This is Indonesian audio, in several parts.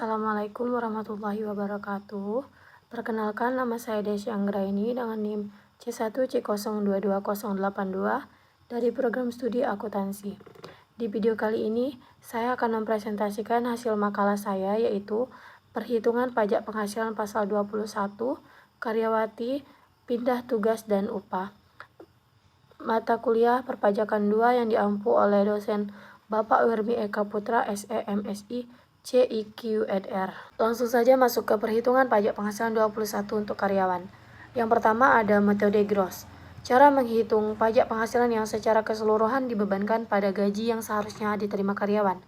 Assalamualaikum warahmatullahi wabarakatuh. Perkenalkan, nama saya Desy Anggraini dengan NIM C1C022082 dari program studi akuntansi. Di video kali ini, saya akan mempresentasikan hasil makalah saya, yaitu perhitungan pajak penghasilan pasal 21, karyawati, pindah tugas dan upah. Mata kuliah perpajakan 2 yang diampu oleh dosen Bapak Wermi Eka Putra, SE MSI, CIQ@R. Langsung saja masuk ke perhitungan pajak penghasilan 21 untuk karyawan. Yang pertama ada metode gross. Cara menghitung pajak penghasilan yang secara keseluruhan dibebankan pada gaji yang seharusnya diterima karyawan.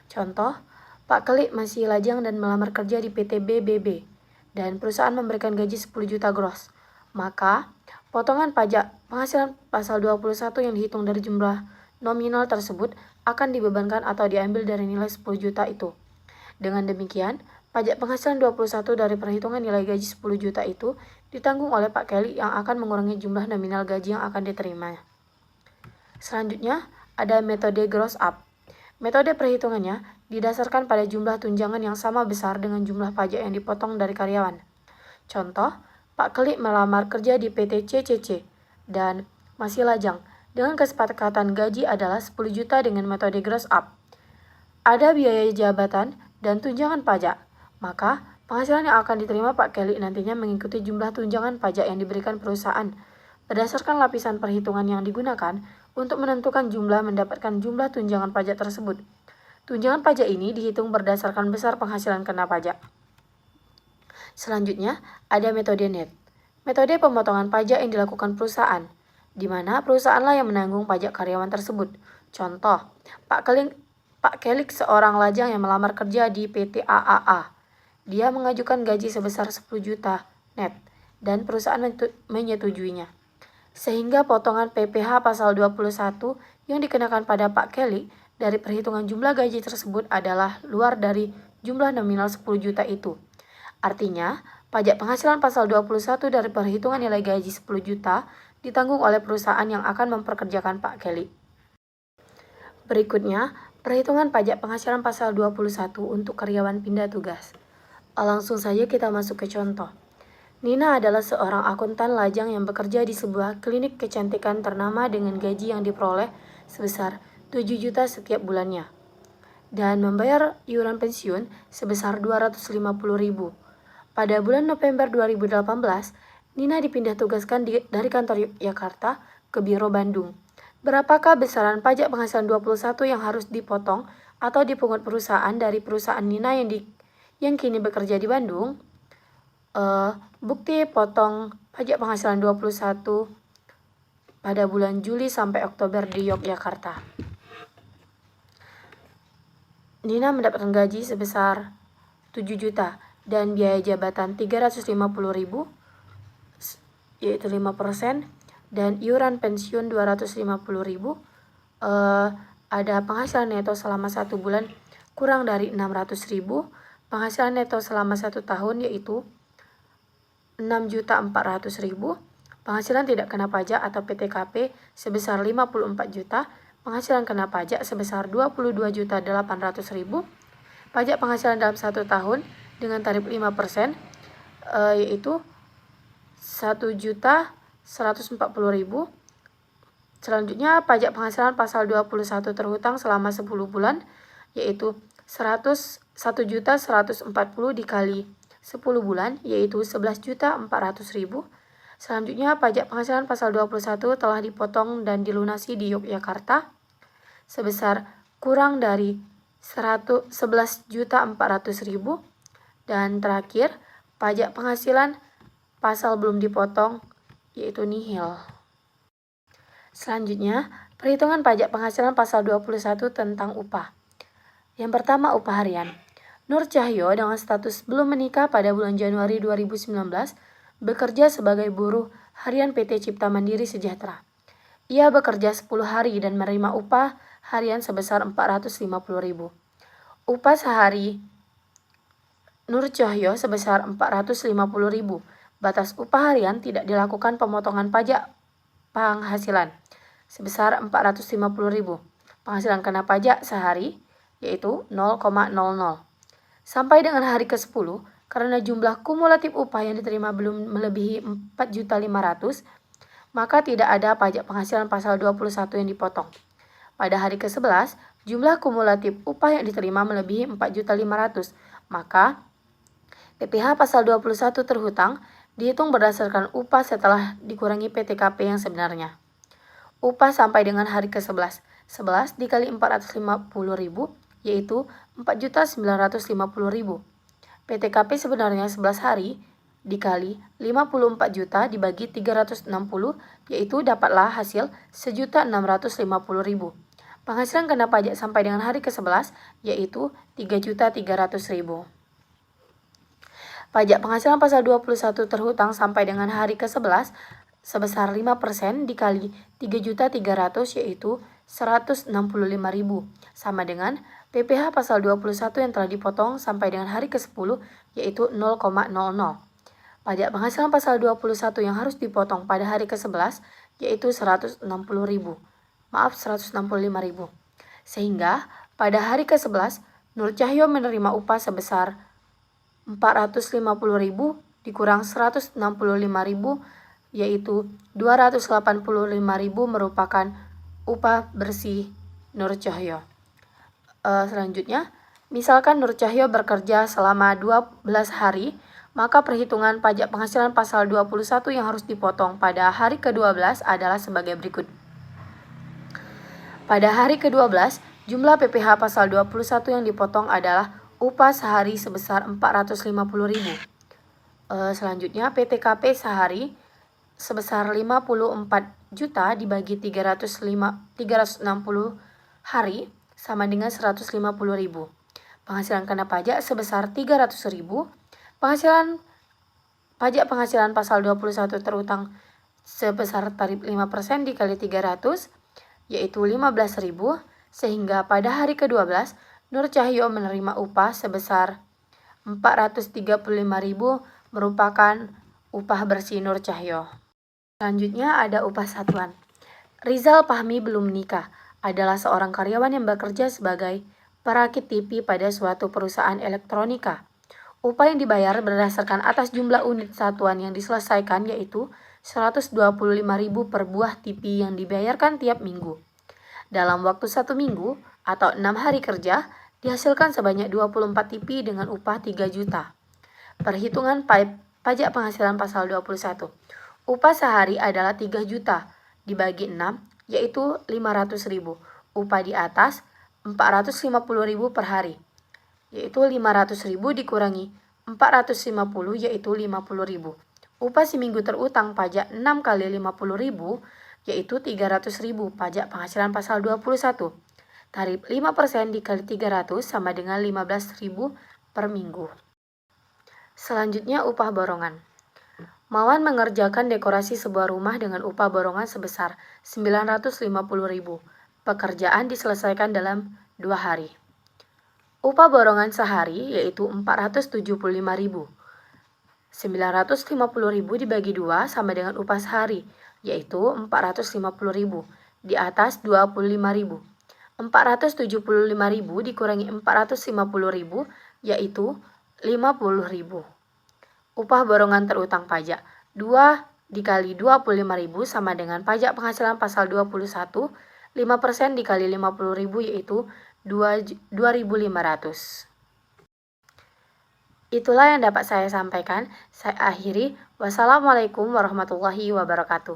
Contoh, Pak Kelik masih lajang dan melamar kerja di PT BBB dan perusahaan memberikan gaji 10 juta gross. Maka, potongan pajak penghasilan pasal 21 yang dihitung dari jumlah nominal tersebut akan dibebankan atau diambil dari nilai 10 juta itu. Dengan demikian, pajak penghasilan 21 dari perhitungan nilai gaji 10 juta itu ditanggung oleh Pak Kelly yang akan mengurangi jumlah nominal gaji yang akan diterima. Selanjutnya, ada metode gross up. Metode perhitungannya didasarkan pada jumlah tunjangan yang sama besar dengan jumlah pajak yang dipotong dari karyawan. Contoh, Pak Kelik melamar kerja di PT CCC dan masih lajang dengan kesepakatan gaji adalah 10 juta dengan metode gross up. Ada biaya jabatan dan tunjangan pajak, maka penghasilan yang akan diterima Pak Kelik nantinya mengikuti jumlah tunjangan pajak yang diberikan perusahaan. Berdasarkan lapisan perhitungan yang digunakan untuk menentukan jumlah mendapatkan jumlah tunjangan pajak tersebut. Tunjangan pajak ini dihitung berdasarkan besar penghasilan kena pajak. Selanjutnya, ada metode net. Metode pemotongan pajak yang dilakukan perusahaan, di mana perusahaanlah yang menanggung pajak karyawan tersebut. Contoh, Pak Kelik seorang lajang yang melamar kerja di PT AAA. Dia mengajukan gaji sebesar 10 juta net dan perusahaan menyetujuinya. Sehingga potongan PPh pasal 21 yang dikenakan pada Pak Kelik dari perhitungan jumlah gaji tersebut adalah luar dari jumlah nominal 10 juta itu. Artinya, pajak penghasilan pasal 21 dari perhitungan nilai gaji 10 juta ditanggung oleh perusahaan yang akan memperkerjakan Pak Kelik. Berikutnya, perhitungan pajak penghasilan pasal 21 untuk karyawan pindah tugas. Langsung saja kita masuk ke contoh. Nina adalah seorang akuntan lajang yang bekerja di sebuah klinik kecantikan ternama dengan gaji yang diperoleh sebesar 7 juta setiap bulannya dan membayar iuran pensiun sebesar 250.000. Pada bulan November 2018, Nina dipindah tugaskan dari kantor Yogyakarta ke Biro Bandung. Berapakah besaran pajak penghasilan 21 yang harus dipotong atau dipungut perusahaan dari perusahaan Nina yang kini bekerja di Bandung? Bukti potong pajak penghasilan 21 pada bulan Juli sampai Oktober di Yogyakarta. Nina mendapatkan gaji sebesar 7 juta dan biaya jabatan 350.000 yaitu 5% dan iuran pensiun 250.000. Ada penghasilan neto selama 1 bulan kurang dari 600.000. Penghasilan neto selama 1 tahun yaitu 6.400.000. Penghasilan tidak kena pajak atau PTKP sebesar 54 juta. Penghasilan kena pajak sebesar 22.800.000. Pajak penghasilan dalam 1 tahun dengan tarif 5%, yaitu 1.140.000. Selanjutnya, pajak penghasilan pasal 21 terhutang selama 10 bulan, yaitu 1.140.000 dikali 10 bulan, yaitu 11.400.000. Selanjutnya, pajak penghasilan pasal 21 telah dipotong dan dilunasi di Yogyakarta sebesar kurang dari 11.400.000. Dan terakhir, pajak penghasilan pasal belum dipotong, yaitu nihil. Selanjutnya, perhitungan pajak penghasilan pasal 21 tentang upah. Yang pertama, upah harian. Nur Cahyo dengan status belum menikah pada bulan Januari 2019 bekerja sebagai buruh harian PT Cipta Mandiri Sejahtera. Ia bekerja 10 hari dan menerima upah harian sebesar 450.000. Upah sehari Nur Cahyo sebesar 450.000. Batas upah harian tidak dilakukan pemotongan pajak penghasilan sebesar 450.000. Penghasilan kena pajak sehari yaitu 0,00. Sampai dengan hari ke-10, karena jumlah kumulatif upah yang diterima belum melebihi 4.500.000, maka tidak ada pajak penghasilan pasal 21 yang dipotong. Pada hari ke-11, jumlah kumulatif upah yang diterima melebihi 4.500.000, maka PPh pasal 21 terhutang dihitung berdasarkan upah setelah dikurangi PTKP yang sebenarnya. Upah sampai dengan hari ke-11, 11 dikali 450.000 yaitu 4.950.000. PTKP sebenarnya 11 hari dikali 54 juta dibagi 360 yaitu dapatlah hasil 1.650.000. Penghasilan kena pajak sampai dengan hari ke-11 yaitu 3.300.000. Pajak penghasilan pasal 21 terhutang sampai dengan hari ke-11 sebesar 5% dikali 3.300.000 yaitu 165.000 sama dengan PPh pasal 21 yang telah dipotong sampai dengan hari ke-10 yaitu 0,00. Pajak penghasilan pasal 21 yang harus dipotong pada hari ke-11 yaitu 160.000. Maaf, 165.000. Sehingga pada hari ke-11 Nur Cahyo menerima upah sebesar 450.000 dikurang 165.000 yaitu 285.000 merupakan upah bersih Nur Cahyo. Selanjutnya, misalkan Nur Cahyo bekerja selama 12 hari, maka perhitungan pajak penghasilan pasal 21 yang harus dipotong pada hari ke-12 adalah sebagai berikut. Pada hari ke-12, jumlah PPh pasal 21 yang dipotong adalah upah sehari sebesar 450.000. Selanjutnya PTKP sehari sebesar 54 juta dibagi 360 hari sama dengan 150.000. Penghasilan kena pajak sebesar 300.000. Pajak penghasilan pasal 21 terutang sebesar tarif 5% dikali 300 yaitu 15.000 sehingga pada hari ke-12 Nur Cahyo menerima upah sebesar 435.000 merupakan upah bersih Nur Cahyo. Selanjutnya ada upah satuan. Rizal Fahmi belum menikah, adalah seorang karyawan yang bekerja sebagai perakit TV pada suatu perusahaan elektronika. Upah yang dibayar berdasarkan atas jumlah unit satuan yang diselesaikan yaitu 125.000 per buah TV yang dibayarkan tiap minggu. Dalam waktu 1 minggu atau 6 hari kerja, dihasilkan sebanyak 24 TV dengan upah 3 juta. Perhitungan pajak penghasilan pasal 21. Upah sehari adalah 3 juta, dibagi 6, yaitu 500.000. Upah di atas 450.000 per hari, yaitu 500.000 dikurangi 450, yaitu 50.000. Upah seminggu terutang pajak 6 kali 50.000, yaitu 300.000 pajak penghasilan pasal 21. Tarif 5% dikali 300 sama dengan 15.000 per minggu. Selanjutnya upah borongan. Mawan mengerjakan dekorasi sebuah rumah dengan upah borongan sebesar 950.000. Pekerjaan diselesaikan dalam 2 hari. Upah borongan sehari yaitu 475.000. 950.000 dibagi 2 sama dengan upah sehari, yaitu 450.000 di atas 25.000. 475.000 dikurangi 450.000 yaitu 50.000. Upah borongan terutang pajak 2 dikali 25.000 sama dengan pajak penghasilan pasal 21, 5% dikali 50.000 yaitu 2.500. Itulah yang dapat saya sampaikan. Saya akhiri. Wassalamualaikum warahmatullahi wabarakatuh.